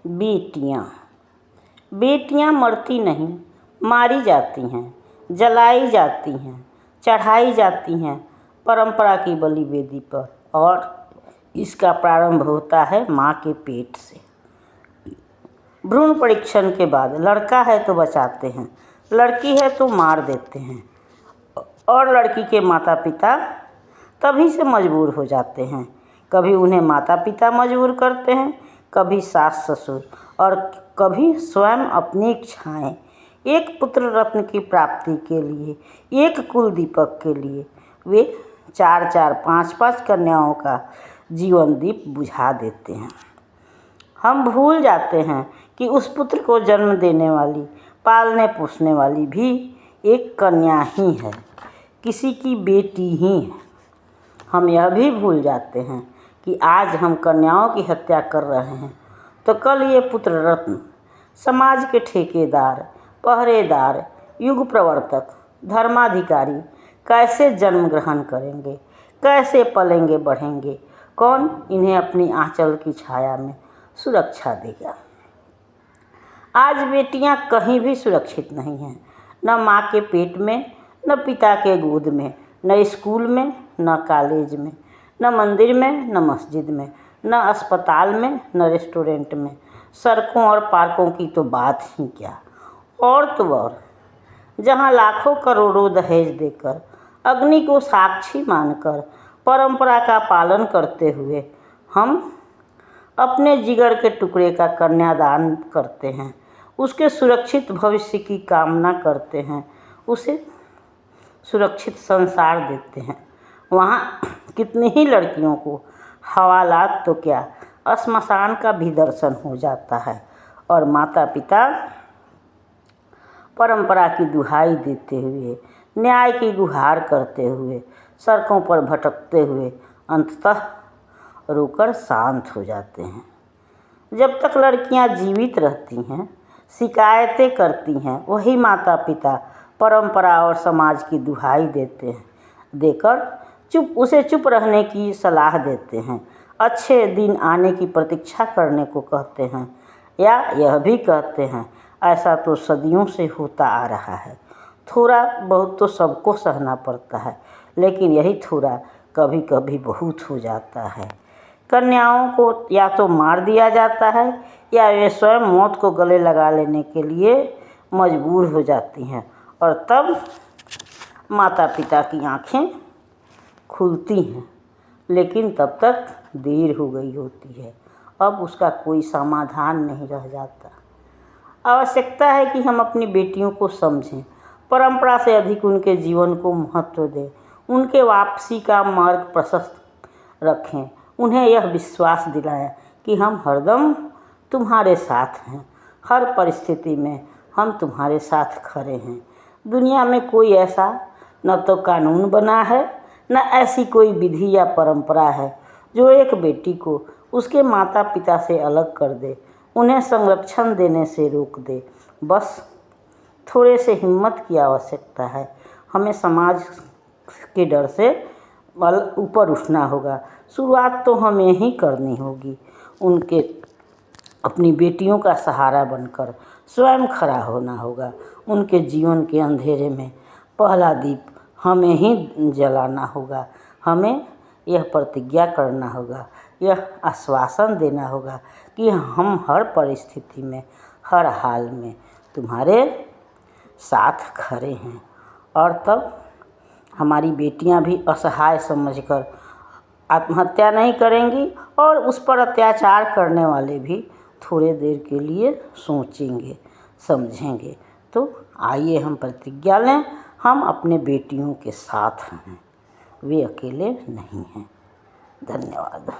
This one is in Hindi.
बेटियाँ बेटियाँ मरती नहीं, मारी जाती हैं, जलाई जाती हैं, चढ़ाई जाती हैं परंपरा की बलि वेदी पर। और इसका प्रारंभ होता है माँ के पेट से। भ्रूण परीक्षण के बाद लड़का है तो बचाते हैं, लड़की है तो मार देते हैं। और लड़की के माता पिता तभी से मजबूर हो जाते हैं। कभी उन्हें माता पिता मजबूर करते हैं, कभी सास ससुर, और कभी स्वयं अपनी इच्छाएं। एक पुत्र रत्न की प्राप्ति के लिए, एक कुल दीपक के लिए वे 4-4, 5-5 कन्याओं का जीवन दीप बुझा देते हैं। हम भूल जाते हैं कि उस पुत्र को जन्म देने वाली, पालने पोसने वाली भी एक कन्या ही है, किसी की बेटी ही है। हम यह भी भूल जाते हैं कि आज हम कन्याओं की हत्या कर रहे हैं तो कल ये पुत्र रत्न समाज के ठेकेदार, पहरेदार, युग प्रवर्तक, धर्माधिकारी कैसे जन्म ग्रहण करेंगे, कैसे पलेंगे बढ़ेंगे, कौन इन्हें अपनी आंचल की छाया में सुरक्षा देगा। आज बेटियां कहीं भी सुरक्षित नहीं हैं, न माँ के पेट में, न पिता के गोद में, न स्कूल में, न कॉलेज में, न मंदिर में, न मस्जिद में, न अस्पताल में, न रेस्टोरेंट में। सड़कों और पार्कों की तो बात ही क्या। और तो और जहाँ लाखों करोड़ों दहेज देकर, अग्नि को साक्षी मानकर, परंपरा का पालन करते हुए हम अपने जिगर के टुकड़े का कन्यादान करते हैं, उसके सुरक्षित भविष्य की कामना करते हैं, उसे सुरक्षित संसार देते हैं। वहाँ कितनी ही लड़कियों को हवालात तो क्या, श्मशान का भी दर्शन हो जाता है। और माता पिता परंपरा की दुहाई देते हुए, न्याय की गुहार करते हुए, सड़कों पर भटकते हुए अंततः रोकर शांत हो जाते हैं। जब तक लड़कियां जीवित रहती हैं, शिकायतें करती हैं, वही माता पिता परंपरा और समाज की दुहाई देते हैं, देकर उसे चुप रहने की सलाह देते हैं, अच्छे दिन आने की प्रतीक्षा करने को कहते हैं, या यह भी कहते हैं ऐसा तो सदियों से होता आ रहा है। थोड़ा बहुत तो सबको सहना पड़ता है, लेकिन यही थोड़ा कभी कभी बहुत हो जाता है। कन्याओं को या तो मार दिया जाता है या वे स्वयं मौत को गले लगा लेने के लिए मजबूर हो जाती हैं, और तब माता पिता की आंखें खुलती हैं, लेकिन तब तक देर हो गई होती है। अब उसका कोई समाधान नहीं रह जाता। आवश्यकता है कि हम अपनी बेटियों को समझें, परंपरा से अधिक उनके जीवन को महत्व दें, उनके वापसी का मार्ग प्रशस्त रखें, उन्हें यह विश्वास दिलाएं कि हम हरदम तुम्हारे साथ हैं, हर परिस्थिति में हम तुम्हारे साथ खड़े हैं। दुनिया में कोई ऐसा न तो कानून बना है, न ऐसी कोई विधि या परंपरा है जो एक बेटी को उसके माता पिता से अलग कर दे, उन्हें संरक्षण देने से रोक दे। बस थोड़े से हिम्मत की आवश्यकता है। हमें समाज के डर से ऊपर उठना होगा। शुरुआत तो हमें ही करनी होगी। उनके अपनी बेटियों का सहारा बनकर स्वयं खड़ा होना होगा। उनके जीवन के अंधेरे में पहला दीप हमें ही जलाना होगा। हमें यह प्रतिज्ञा करना होगा, यह आश्वासन देना होगा कि हम हर परिस्थिति में, हर हाल में तुम्हारे साथ खड़े हैं। और तब हमारी बेटियां भी असहाय समझकर आत्महत्या नहीं करेंगी, और उस पर अत्याचार करने वाले भी थोड़े देर के लिए सोचेंगे, समझेंगे। तो आइए हम प्रतिज्ञा लें, हम अपने बेटियों के साथ हैं, वे अकेले नहीं हैं। धन्यवाद।